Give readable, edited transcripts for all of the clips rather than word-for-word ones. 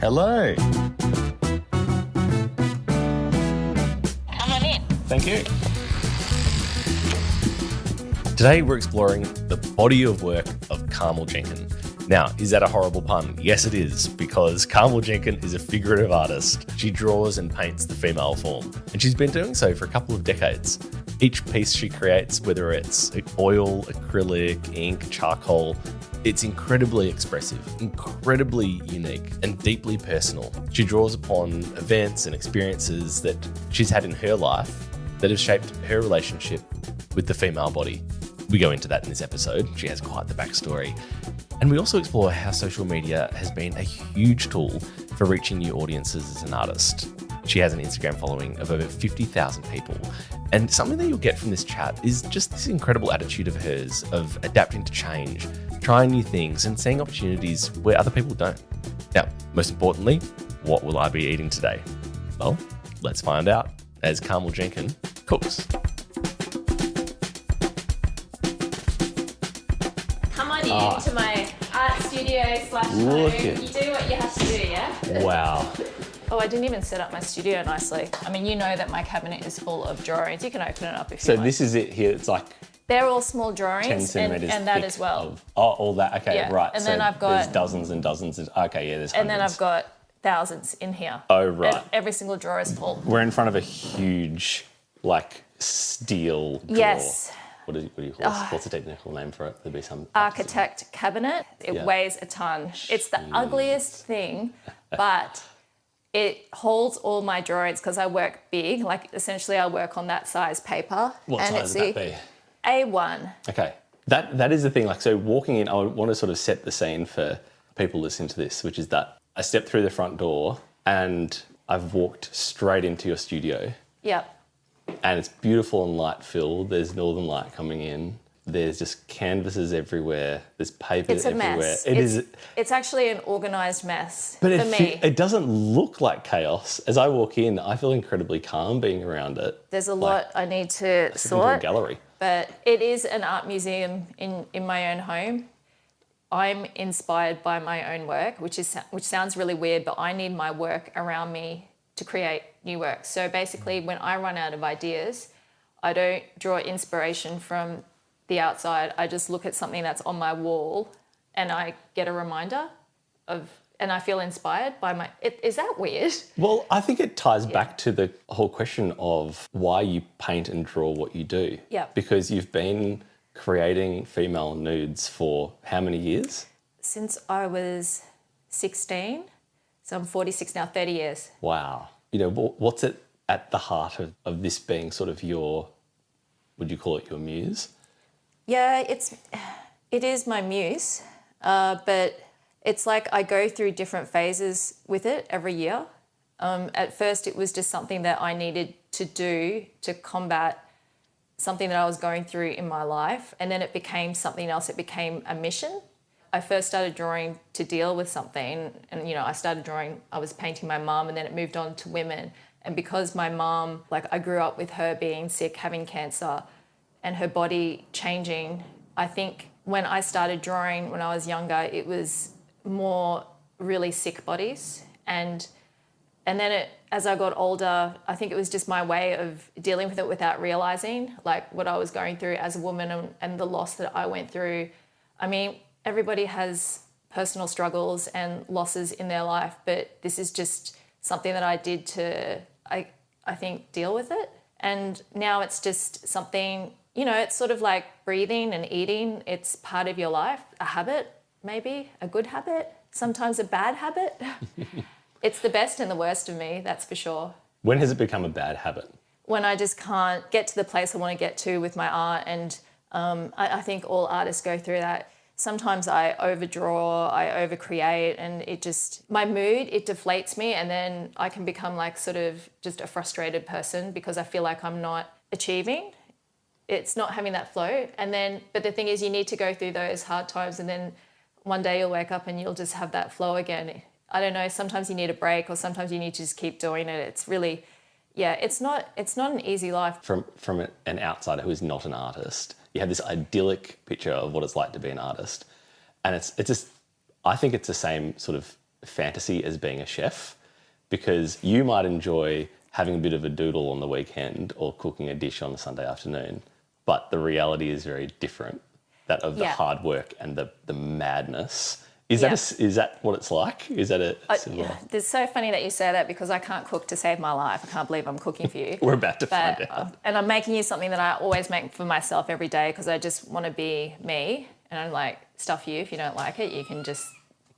Hello. Come on in. Thank you. Today we're exploring the body of work of Carmel Jenkin. Now, is that a horrible pun? Yes, it is, because Carmel Jenkin is a figurative artist. She draws and paints the female form, and she's been doing so for a couple of decades. Each piece she creates, whether it's oil, acrylic, ink, charcoal, it's incredibly expressive, incredibly unique, and deeply personal. She draws upon events and experiences that she's had in her life that have shaped her relationship with the female body. We go into that in this episode. She has quite the backstory. And we also explore how social media has been a huge tool for reaching new audiences as an artist. She has an Instagram following of over 50,000 people. And something that you'll get from this chat is just this incredible attitude of hers of adapting to change, trying new things, and seeing opportunities where other people don't. Now, most importantly, what will I be eating today? Well, let's find out as Carmel Jenkin cooks. Come on into my art studio / home. Look at- You do what you have to do, yeah? Wow. Oh, I didn't even set up my studio nicely. I mean, you know that my cabinet is full of drawings. You can open it up if So you like. this is it here. It's like They're all small 10 drawings centimetres and that thick as well. all that. Okay, Yeah, right. and so then I've got- there's dozens and dozens. Okay, yeah, there's hundreds. And then I've got thousands in here. Oh, right. And every single drawer is full. We're in front of a huge, like, steel drawer. Yes. What do you call this? What's the technical name for it? There'd be some Architect cabinet. It Yeah. weighs a ton. It's the ugliest thing, but it holds all my drawings because I work big. Like, essentially, I work on that size paper. What and size it's would that be? A1. Okay. That is the thing. Like, so walking in, I would want to sort of set the scene for people listening to this, which is that I stepped through the front door and I've walked straight into your studio. Yep. And it's beautiful and light filled. There's northern light coming in. There's just canvases everywhere. There's paper It's a everywhere. mess. It is. It's actually an organised mess But for me. it doesn't look like chaos. As I walk in, I feel incredibly calm being around it. There's a lot I need to Into a sort, gallery. but it is an art museum in my own home. I'm inspired by my own work, which sounds really weird, but I need my work around me to create new work. So basically, when I run out of ideas, I don't draw inspiration from the outside. I just look at something that's on my wall and I get a reminder and I feel inspired by is that weird? Well, I think it ties back to the whole question of why you paint and draw what you do. Yeah. Because you've been creating female nudes for how many years? Since I was 16, so I'm 46 now, 30 years. Wow. You know, what's it at the heart of this being sort of would you call it your muse? Yeah, it is my muse, but it's like I go through different phases with it every year. At first, it was just something that I needed to do to combat something that I was going through in my life, and then it became something else. It became a mission. I first started drawing to deal with something, and I started drawing. I was painting my mum, and then it moved on to women. And because my mum, I grew up with her being sick, having cancer, and her body changing, I think when I started drawing when I was younger, it was more really sick bodies. And then as I got older, I think it was just my way of dealing with it without realising, what I was going through as a woman and the loss that I went through. I mean, everybody has personal struggles and losses in their life, but this is just something that I did to, I think, deal with it. And now it's just something, it's sort of like breathing and eating. It's part of your life, a habit, maybe, a good habit, sometimes a bad habit. It's the best and the worst of me, that's for sure. When has it become a bad habit? When I just can't get to the place I want to get to with my art. And I think all artists go through that. Sometimes I overdraw, I overcreate, and my mood, it deflates me, and then I can become sort of just a frustrated person because I feel like I'm not achieving. It's not having that flow. But the thing is, you need to go through those hard times, and then one day you'll wake up and you'll just have that flow again. I don't know, sometimes you need a break, or sometimes you need to just keep doing it. It's really, it's not an easy life. From an outsider who is not an artist, you have this idyllic picture of what it's like to be an artist. And it's just, I think it's the same sort of fantasy as being a chef, because you might enjoy having a bit of a doodle on the weekend or cooking a dish on a Sunday afternoon, but the reality is very different, that of the hard work and the madness. Is that what it's like? Is that It's so funny that you say that, because I can't cook to save my life. I can't believe I'm cooking for you. We're about to find out. And I'm making you something that I always make for myself every day, because I just want to be me. And I'm like, stuff you. If you don't like it, you can just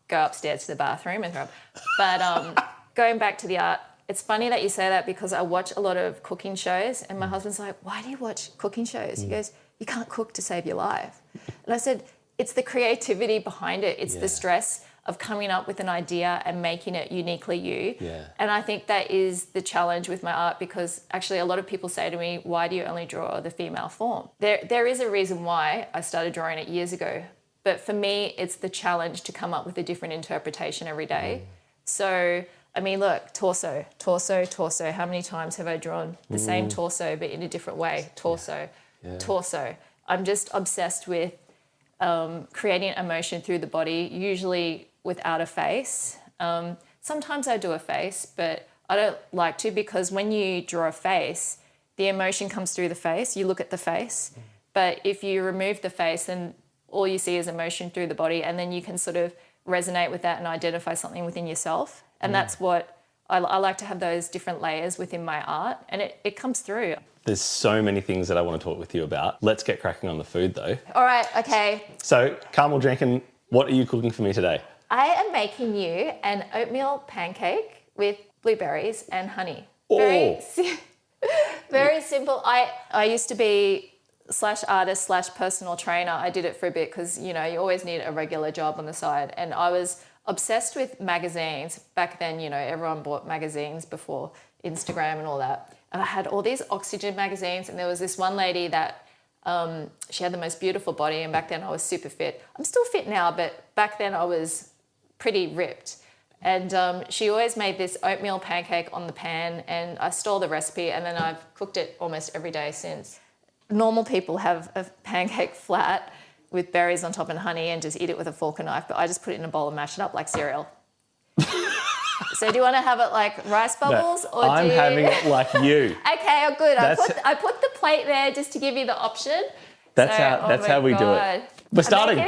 go upstairs to the bathroom and throw up. But going back to the art, it's funny that you say that, because I watch a lot of cooking shows, and my husband's like, why do you watch cooking shows? He goes, you can't cook to save your life. And I said, it's the creativity behind it. It's the stress of coming up with an idea and making it uniquely you. Yeah. And I think that is the challenge with my art, because actually a lot of people say to me, why do you only draw the female form? There is a reason why I started drawing it years ago. But for me, it's the challenge to come up with a different interpretation every day. So, I mean, look, torso. How many times have I drawn the same torso but in a different way? Torso. I'm just obsessed with creating emotion through the body, usually without a face. Sometimes I do a face, but I don't like to, because when you draw a face, the emotion comes through the face. You look at the face. But if you remove the face, then all you see is emotion through the body, and then you can sort of resonate with that and identify something within yourself. And that's what I like, to have those different layers within my art, and it comes through. There's so many things that I want to talk with you about. Let's get cracking on the food, though. All right, okay. So, Carmel Jenkin, what are you cooking for me today? I am making you an oatmeal pancake with blueberries and honey. Oh. Very simple. I used to be /artist /personal trainer. I did it for a bit because, you always need a regular job on the side. And I was obsessed with magazines. Back then, everyone bought magazines before Instagram and all that. And I had all these Oxygen magazines, and there was this one lady that she had the most beautiful body, and back then I was super fit. I'm still fit now, but back then I was pretty ripped. And she always made this oatmeal pancake on the pan, and I stole the recipe, and then I've cooked it almost every day since. Normal people have a pancake flat with berries on top and honey and just eat it with a fork and knife, but I just put it in a bowl and mash it up like cereal. So do you want to have it like rice bubbles? No, I'm having it like you. Okay, oh good. I put the plate there just to give you the option. That's how we do it. We're starting.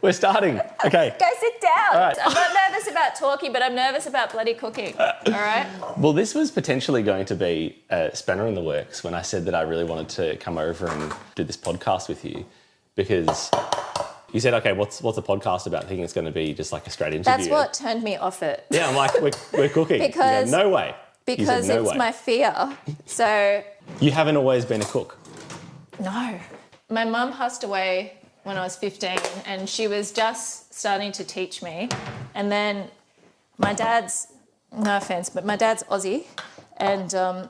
We're starting. Okay. Go sit down. All right. I'm not nervous about talking, but I'm nervous about bloody cooking. All right? Well, this was potentially going to be a spanner in the works when I said that I really wanted to come over and do this podcast with you, because you said, okay, what's the podcast about? Thinking it's going to be just like a straight interview. That's what turned me off it. Yeah, I'm like, we're cooking. Because no way. Because no it's way. my fear. So you haven't always been a cook? No. My mum passed away when I was 15, and she was just starting to teach me. And then my dad's, no offense, but my dad's Aussie, and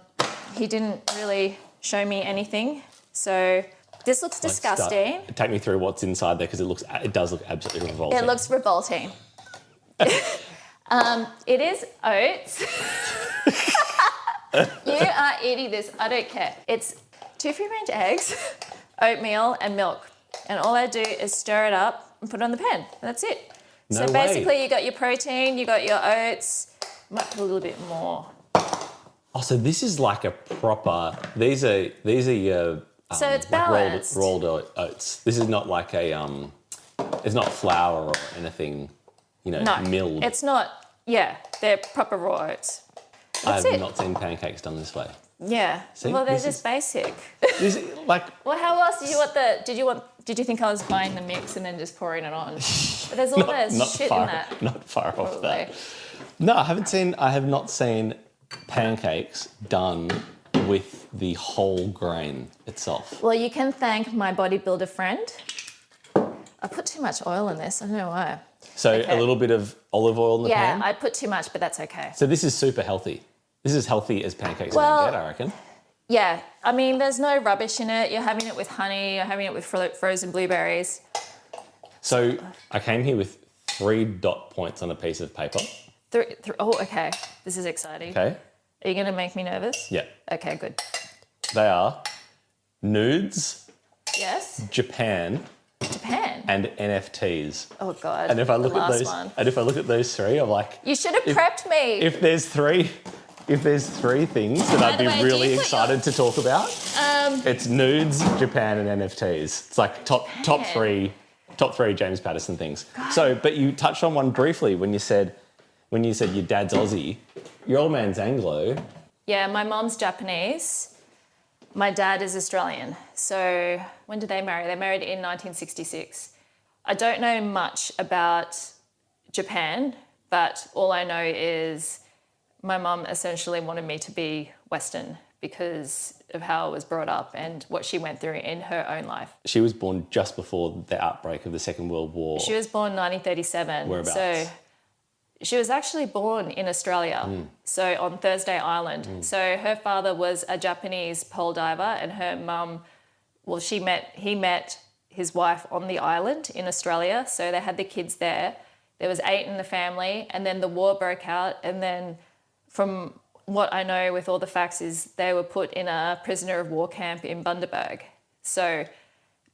he didn't really show me anything. So this looks disgusting. Take me through what's inside there, because it does look absolutely revolting. It looks revolting. It is oats. You are eating this. I don't care. It's 2 free-range eggs, oatmeal, and milk. And all I do is stir it up and put it on the pan. And that's it. No so way. basically, you got your protein, you got your oats. Might put a little bit more. Oh, so this is like a proper. These are your. So it's like balanced. rolled oats. This is not like a. It's not flour or anything. No, milled. it's not. Yeah, they're proper raw oats. I have not seen pancakes done this way. Yeah. See, well, they're just basic. This is like. Well, how else did you want Did you think I was buying the mix and then just pouring it on? But there's all this shit in that. Not far off Probably. that. No, I have not seen pancakes done with the whole grain itself. Well, you can thank my bodybuilder friend. I put too much oil in this. I don't know why. So Okay. a little bit of olive oil in the pan? Yeah, I put too much, but that's okay. So this is super healthy. This is healthy as pancakes Well, can get, I reckon. Yeah, I mean, there's no rubbish in it. You're having it with honey. You're having it with frozen blueberries. So I came here with 3 dot points on a piece of paper. Oh, okay. This is exciting. Okay. Are you going to make me nervous? Yeah. Okay, good. They are nudes, Yes. Japan, Japan. and NFTs. Oh God. And if I look the at last those, one. and if I look at those three, I'm like, You should have prepped me. if there's three things that I'd the be way, do really you put excited to talk about, it's nudes, Japan, and NFTs. It's like top three James Patterson things. God. So, but you touched on one briefly when you said your dad's Aussie, your old man's Anglo. Yeah, my mom's Japanese. My dad is Australian. So when did they marry? They married in 1966. I don't know much about Japan, but all I know is my mum essentially wanted me to be Western because of how I was brought up and what she went through in her own life. She was born just before the outbreak of the Second World War. She was born 1937. Whereabouts? So she was actually born in Australia, so on Thursday Island. So her father was a Japanese pole diver and her mum, well, he met his wife on the island in Australia. So they had the kids there. There was 8 in the family and then the war broke out. And then from what I know with all the facts is they were put in a prisoner of war camp in Bundaberg. So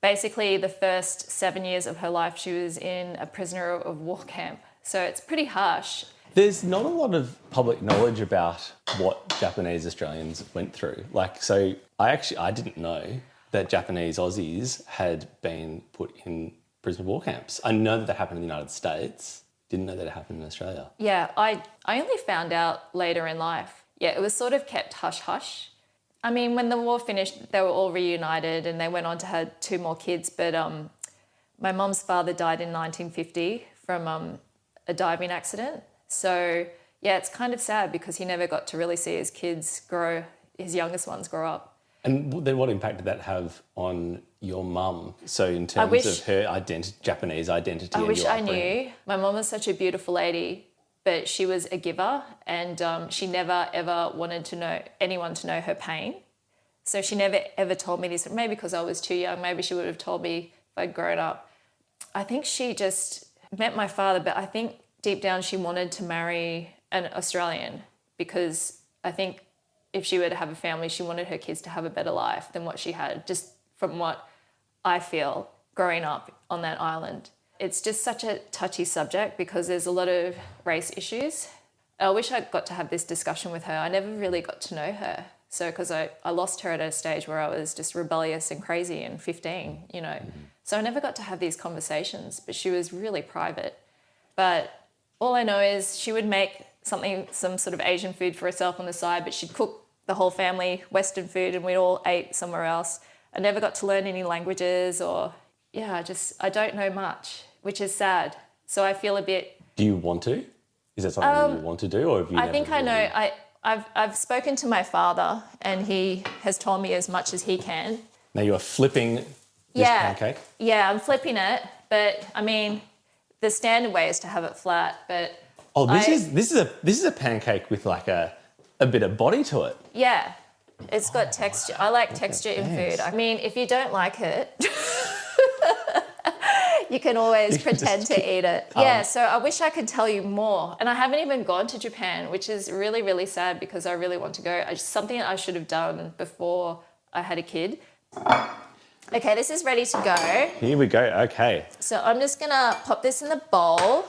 basically the first 7 years of her life, she was in a prisoner of war camp. So it's pretty harsh. There's not a lot of public knowledge about what Japanese Australians went through. So I didn't know that Japanese Aussies had been put in prison war camps. I know that happened in the United States. Didn't know that it happened in Australia. Yeah, I only found out later in life. Yeah, it was sort of kept hush-hush. I mean, when the war finished, they were all reunited and they went on to have 2 more kids. But my mom's father died in 1950 from a diving accident. So, yeah, it's kind of sad because he never got to really see his kids grow, his youngest ones grow up. And then what impact did that have on your mum? So in terms of her Japanese identity I and wish your I upbringing? knew. My mom was such a beautiful lady, but she was a giver and she never, ever wanted anyone to know her pain. So she never, ever told me this. Maybe because I was too young. Maybe she would have told me if I'd grown up. I think she just met my father, but I think deep down she wanted to marry an Australian because I think if she were to have a family, she wanted her kids to have a better life than what she had, just from what I feel growing up on that island. It's just such a touchy subject because there's a lot of race issues. I wish I got to have this discussion with her. I never really got to know her. So because I lost her at a stage where I was just rebellious and crazy and 15, you know. So I never got to have these conversations, but she was really private. But all I know is she would make some sort of Asian food for herself on the side, but she'd cook the whole family Western food and we all ate somewhere else. I never got to learn any languages I don't know much, which is sad. So I feel a bit... Do you want to? Is that something you want to do or have you I think I know. I've spoken to my father and he has told me as much as he can. Now you are flipping this pancake? Yeah, I'm flipping it. But I mean, the standard way is to have it flat. But this is a pancake with like a bit of body to it. Yeah, it's got texture. I like texture in food. I mean, if you don't like it, you can always pretend to eat it. Yeah, so I wish I could tell you more. And I haven't even gone to Japan, which is really, really sad because I really want to go. Something I should have done before I had a kid. Okay, this is ready to go. Here we go, okay. So I'm just going to pop this in the bowl.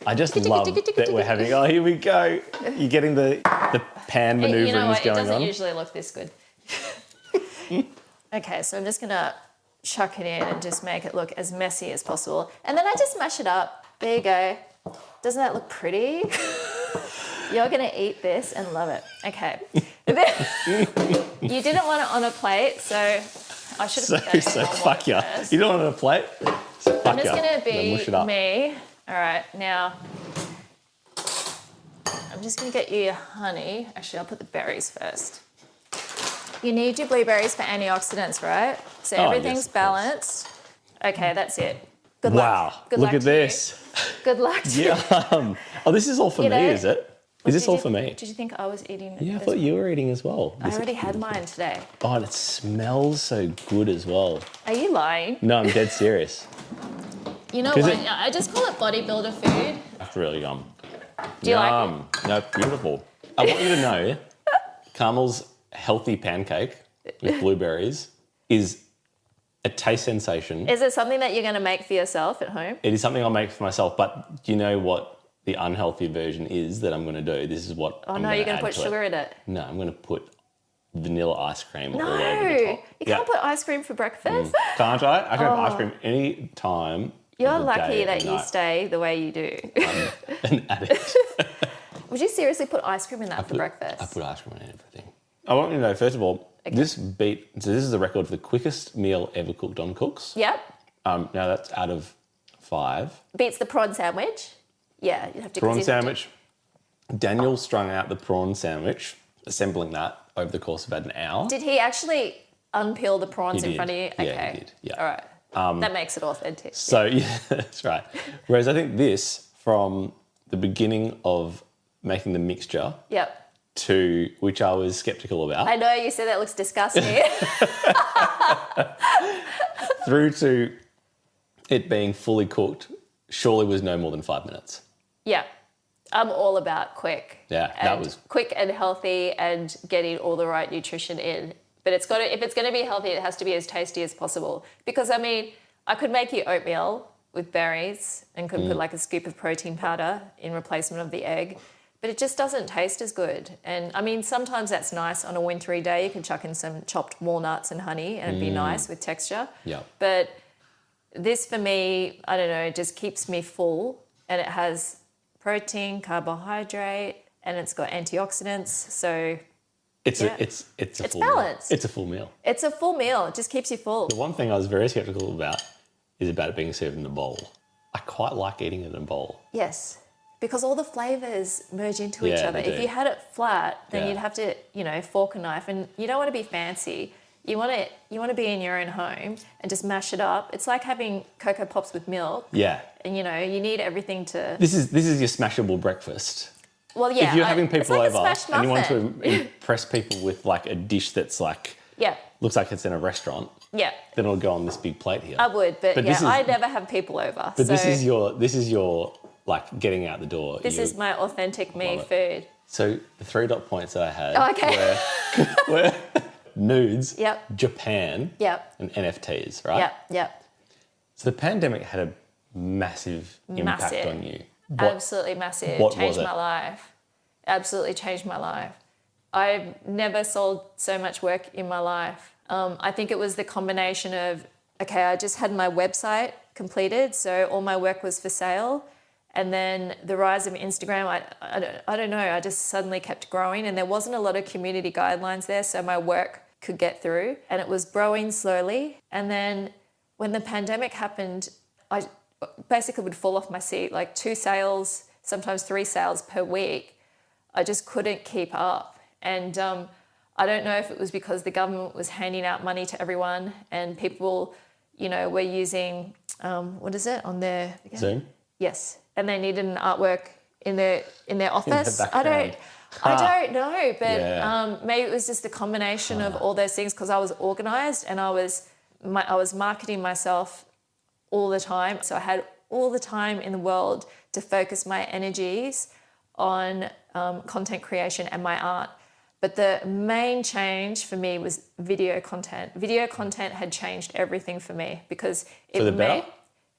I just love that we're having, here we go. You're getting the pan maneuverings you know what? going on. It doesn't usually look this good. Okay, so I'm just going to chuck it in and just make it look as messy as possible. And then I just mash it up. There you go. Doesn't that look pretty? You're going to eat this and love it. Okay. You didn't want it on a plate, so I should have put that So on fuck ya. first. You don't want it on a plate? So fuck I'm just going to be up. me. All right, now I'm just going to get you your honey. Actually, I'll put the berries first. You need your blueberries for antioxidants, right? So everything's yes, of course. balanced. Okay, that's it. Good Wow, luck. Good look luck at to this. You. Good luck to you. Yeah. Oh, this is all for me, is it? Is this all for me? Did you think I was eating? Yeah, I thought you were eating as well. I already had mine today. Oh, and it smells so good as well. Are you lying? No, I'm dead serious. You know what? I just call it bodybuilder food. That's really yum. Do you like it? No, beautiful. I want you to know, Carmel's healthy pancake with blueberries is a taste sensation. Is it something that you're going to make for yourself at home? It is something I'll make for myself, but do you know what the unhealthy version is that I'm going to do? This is what Oh, no, you're going to put sugar in it. No, I'm going to put vanilla ice cream all No, over the top. you can't put ice cream for breakfast. Can't I? I can have ice cream any time. You're lucky that you stay the way you do. An addict. Would you seriously put ice cream in that for breakfast? I put ice cream in everything. I want you to know, first of all, this is the record for the quickest meal ever cooked on Cooks. Yep. Now that's out of 5. Beats the prawn sandwich. Yeah, you have to. Prawn sandwich. Daniel strung out the prawn sandwich, assembling that over the course of about an hour. Did he actually unpeel the prawns in front of you? Okay. Yeah, he did. Yeah. All right. That makes it authentic. So, yeah, that's right. Whereas I think this, from the beginning of making the mixture Yep. to which I was sceptical about, I know you said that looks disgusting. through to it being fully cooked, surely was no more than 5 minutes. Yeah. I'm all about quick. Yeah, that was quick and healthy and getting all the right nutrition in. But if it's going to be healthy, it has to be as tasty as possible. Because I mean, I could make you oatmeal with berries and could put like a scoop of protein powder in replacement of the egg, but it just doesn't taste as good. And I mean, sometimes that's nice on a wintry day. You can chuck in some chopped walnuts and honey and it'd be nice with texture. Yeah. But this for me, I don't know, it just keeps me full, and it has protein, carbohydrate, and it's got antioxidants. So it's yeah. a full balanced. Meal. It's a full meal. It's a full meal. It just keeps you full. The one thing I was very skeptical about is about it being served in a bowl. I quite like eating it in a bowl. Yes, because all the flavours merge into each other. They If do. you had it flat, then Yeah. you'd have to, fork and knife, and you don't want to be fancy. You want to be in your own home and just mash it up. It's like having Cocoa Pops with milk. Yeah. And you need everything to. This is your smashable breakfast. Well, yeah. If you're having it's people like a over smashed and you want muffin. to impress people with like a dish that's like Yeah. looks like it's in a restaurant, Yeah. then it'll go on this big plate here. I would, but this is- I never have people over. But so this is your like getting out the door. this is my authentic me Love food. So the 3 dot points that I had Oh, okay. were nudes, Yep. Japan, Yep. and NFTs, right? Yep. Yep. So the pandemic had a massive impact Massive. on you. Absolutely massive. what Changed was it? my life. Absolutely changed my life. I've never sold so much work in my life. I think it was the combination of, okay, I just had my website completed, so all my work was for sale. And then the rise of Instagram, I don't know, I just suddenly kept growing, and there wasn't a lot of community guidelines there, so my work could get through, and it was growing slowly. And then when the pandemic happened, I basically would fall off my seat, like 2 sales, sometimes 3 sales per week. I just couldn't keep up. And I don't know if it was because the government was handing out money to everyone and people, were using, what is it, on their... Zoom? Yes. And they needed an artwork in their office. I background. don't know, but Yeah. maybe it was just a combination of all those things, because I was organised and I was marketing myself all the time. So I had all the time in the world to focus my energies on content creation and my art. But the main change for me was video content. Video content had changed everything for me, because it For the better?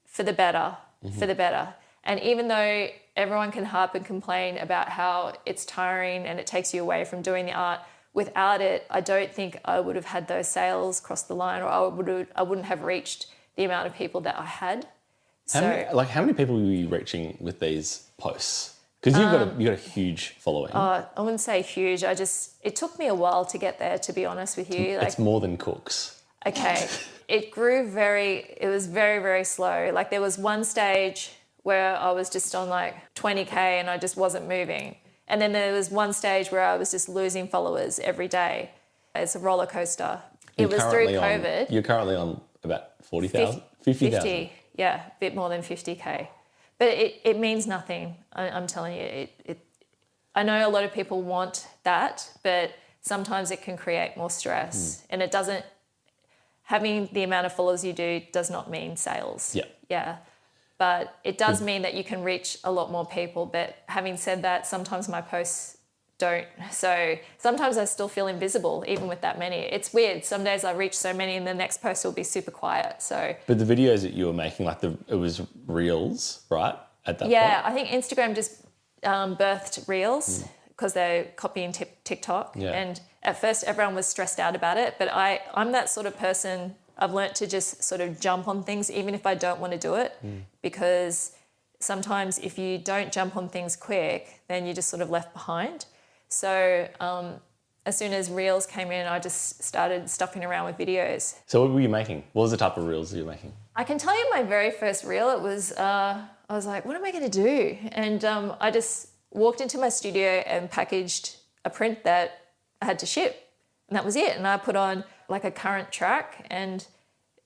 For the better. For the better. And even though everyone can harp and complain about how it's tiring and it takes you away from doing the art, without it, I don't think I would have had those sales cross the line, or I wouldn't have reached the amount of people that I had. How many people were you reaching with these posts? Because you've got a huge following. I wouldn't say huge. It took me a while to get there, to be honest with you. It's more than Cooks. Okay, it was very, very slow. Like there was one stage where I was just on like 20K and I just wasn't moving. And then there was one stage where I was just losing followers every day. It's a roller coaster. It was through COVID. You're currently on about 40,000? 50,000. 50, yeah, a bit more than 50K. But it means nothing, I'm telling you. I know a lot of people want that, but sometimes it can create more stress. And it doesn't, having the amount of followers you do does not mean sales. Yeah. Yeah. But it does mean that you can reach a lot more people. But having said that, sometimes my posts don't. So sometimes I still feel invisible even with that many. It's weird. Some days I reach so many and the next post will be super quiet. So But the videos that you were making, like it was reels, right? At that point? yeah, I think Instagram just birthed Reels because they're copying TikTok. Yeah. And at first everyone was stressed out about it, but I'm that sort of person. I've learnt to just sort of jump on things even if I don't want to do it, because sometimes if you don't jump on things quick, then you're just sort of left behind. So as soon as Reels came in, I just started stuffing around with videos. So what were you making? What was the type of reels you were making? I can tell you my very first reel, it was, I was like, what am I going to do? And I just walked into my studio and packaged a print that I had to ship. And that was it. And I put on like a current track and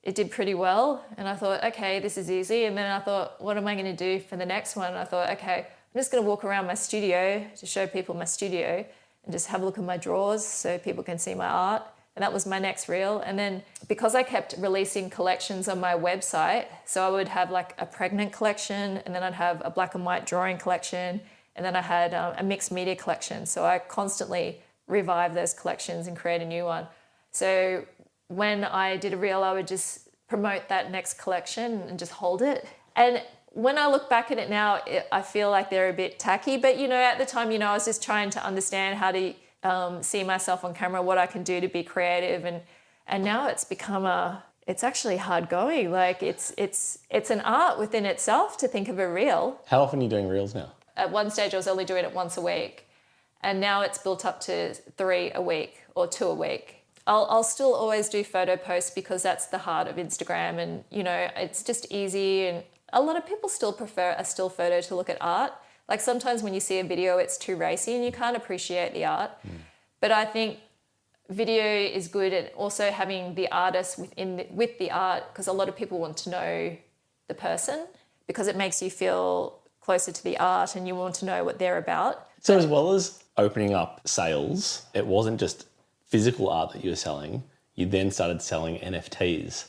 it did pretty well. And I thought, okay, this is easy. And then I thought, what am I going to do for the next one? And I thought, okay, I'm just going to walk around my studio to show people my studio and just have a look at my drawers so people can see my art. And that was my next reel. And then because I kept releasing collections on my website, so I would have like a pregnant collection, and then I'd have a black and white drawing collection, and then I had a mixed media collection. So I constantly revive those collections and create a new one. So when I did a reel, I would just promote that next collection and just hold it. And when I look back at it now, I feel like they're a bit tacky. But, at the time, I was just trying to understand how to see myself on camera, what I can do to be creative. And now it's become it's actually hard going. Like it's an art within itself to think of a reel. How often are you doing reels now? At one stage, I was only doing it once a week. And now it's built up to 3 a week or 2 a week. I'll still always do photo posts because that's the heart of Instagram. And, it's just easy. And a lot of people still prefer a still photo to look at art. Like sometimes when you see a video, it's too racy and you can't appreciate the art. But I think video is good at also having the artist with the art, because a lot of people want to know the person because it makes you feel closer to the art and you want to know what they're about. So as well as opening up sales, it wasn't just physical art that you were selling. You then started selling NFTs.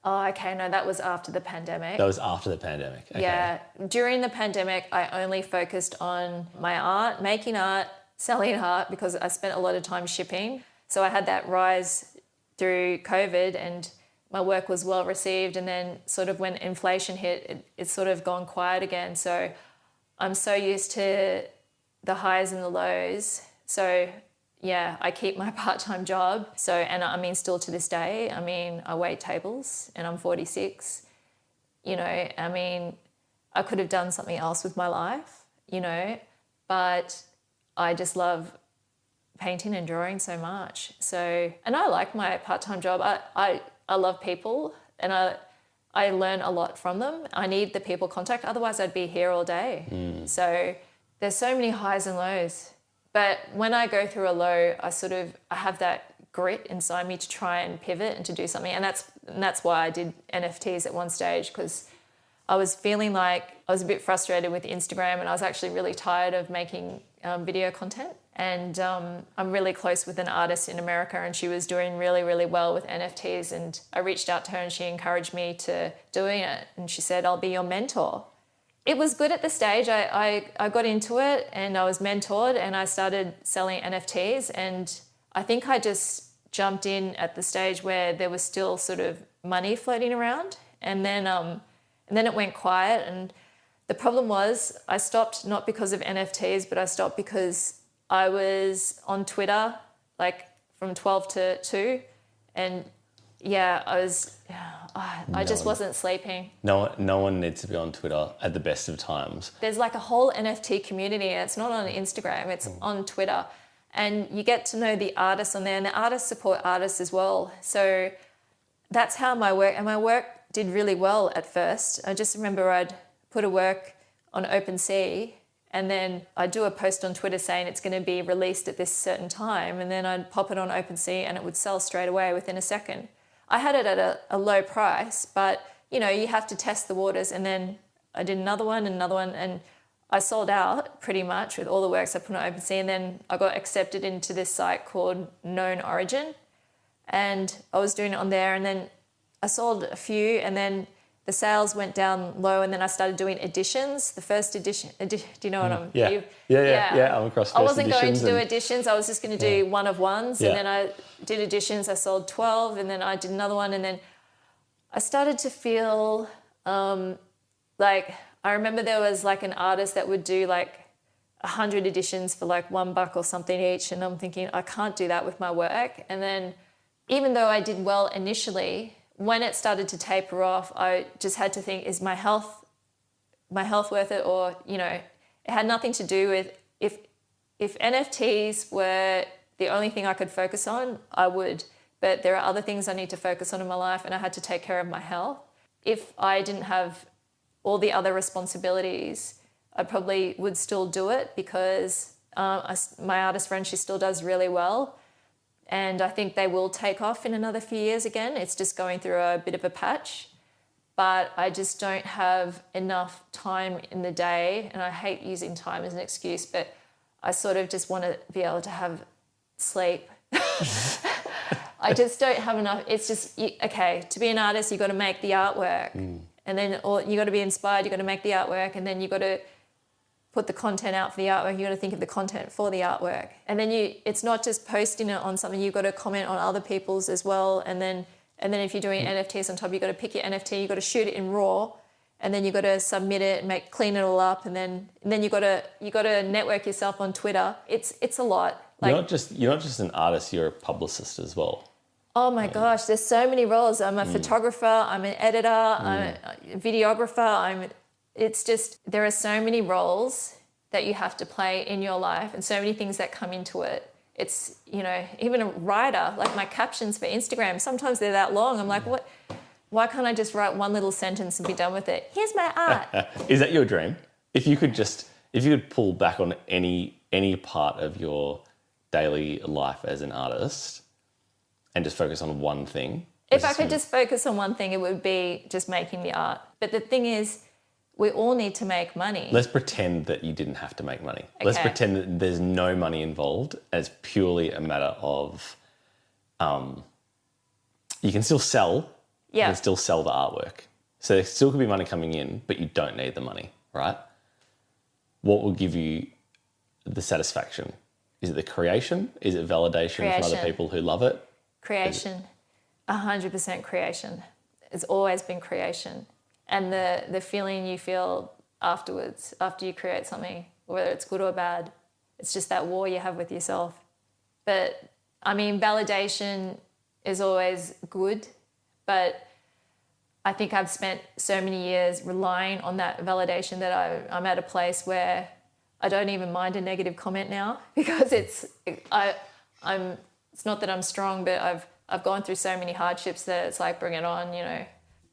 Oh, okay. No, that was after the pandemic. That was after the pandemic. Okay. Yeah. During the pandemic, I only focused on my art, making art, selling art, because I spent a lot of time shipping. So I had that rise through COVID and my work was well received. And then sort of when inflation hit, it's sort of gone quiet again. So I'm so used to the highs and the lows. So yeah, I keep my part-time job. So, and I mean, still to this day, I wait tables and I'm 46. I could have done something else with my life, but I just love painting and drawing so much. So, and I like my part-time job. I love people and I learn a lot from them. I need the people contact, otherwise I'd be here all day. So there's so many highs and lows. But when I go through a low, I have that grit inside me to try and pivot and to do something. And that's why I did NFTs at one stage, because I was feeling like I was a bit frustrated with Instagram and I was actually really tired of making video content. And I'm really close with an artist in America and she was doing really, really well with NFTs. And I reached out to her and she encouraged me to doing it. And she said, I'll be your mentor. It was good at the stage. I got into it and I was mentored and I started selling NFTs, and I think I just jumped in at the stage where there was still sort of money floating around, and then it went quiet. And the problem was I stopped not because of NFTs, but I stopped because I was on Twitter like from 12 to 2, and yeah, I just wasn't sleeping. No one needs to be on Twitter at the best of times. There's like a whole NFT community. It's not on Instagram, it's on Twitter. And you get to know the artists on there, and the artists support artists as well. So that's how my work did really well at first. I just remember I'd put a work on OpenSea and then I'd do a post on Twitter saying it's going to be released at this certain time, and then I'd pop it on OpenSea and it would sell straight away within a second. I had it at a low price, but you have to test the waters. And then I did another one, and I sold out pretty much with all the works I put on OpenSea. And then I got accepted into this site called Known Origin, and I was doing it on there. And then I sold a few, and then the sales went down low, and then I started doing editions. The first edition, do you know what I'm? Yeah, I'm across. I wasn't going to do editions. I was just going to do one of ones, and then I did editions. I sold 12, and then I did another one, and then I started to feel like, I remember there was like an artist that would do like 100 editions for like $1 or something each, and I'm thinking I can't do that with my work. And then even though I did well initially, when it started to taper off, I just had to think, is my health worth it? Or, you know, it had nothing to do with, if NFTs were the only thing I could focus on, I would. But there are other things I need to focus on in my life, and I had to take care of my health. If I didn't have all the other responsibilities, I probably would still do it, because my artist friend, she still does really well. And I think they will take off in another few years again. It's just going through a bit of a patch. But I just don't have enough time in the day. And I hate using time as an excuse, but I sort of just want to be able to have sleep. I just don't have enough. It's just, okay, to be an artist, you've got to make the artwork. And then you got to be inspired, you've got to make the artwork, and then you've got to put the content out for the artwork, you've got to think of the content for the artwork. And then it's not just posting it on something, you've got to comment on other people's as well. And then if you're doing NFTs on top, you've got to pick your NFT, you've got to shoot it in RAW, and then you've got to submit it and clean it all up, and then you've got to network yourself on Twitter. It's a lot. Like, you're not just an artist, you're a publicist as well. Oh my gosh, there's so many roles. I'm a photographer, I'm an editor, I'm a videographer, it's just, there are so many roles that you have to play in your life, and so many things that come into it. It's, you know, even a writer, like my captions for Instagram, sometimes they're that long. I'm like, what? Why can't I just write one little sentence and be done with it? Here's my art. Is that your dream? If you could pull back on any part of your daily life as an artist and just focus on one thing. If I could just focus on one thing, it would be just making the art. But the thing is, we all need to make money. Let's pretend that you didn't have to make money. Okay. Let's pretend that there's no money involved, and it's purely a matter of you can still sell. You can still sell the artwork. So there still could be money coming in, but you don't need the money, right? What will give you the satisfaction? Is it the creation? Is it validation from other people who love it? Creation. 100% creation. It's always been creation. And the feeling you feel afterwards, after you create something, whether it's good or bad, it's just that war you have with yourself. But, I mean, validation is always good, but I think I've spent so many years relying on that validation that I'm at a place where I don't even mind a negative comment now, because it's not that I'm strong, but I've gone through so many hardships that it's like, bring it on, you know.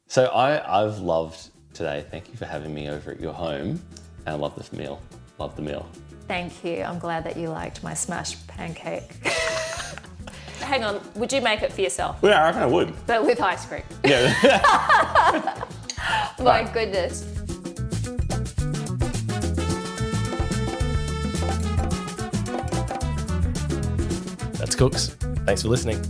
So I've loved today. Thank you for having me over at your home, and I love the meal. Love the meal. Thank you. I'm glad that you liked my smashed pancake. Hang on, would you make it for yourself? Yeah, I reckon I would. But with ice cream. Yeah. My goodness. That's Cooks. Thanks for listening.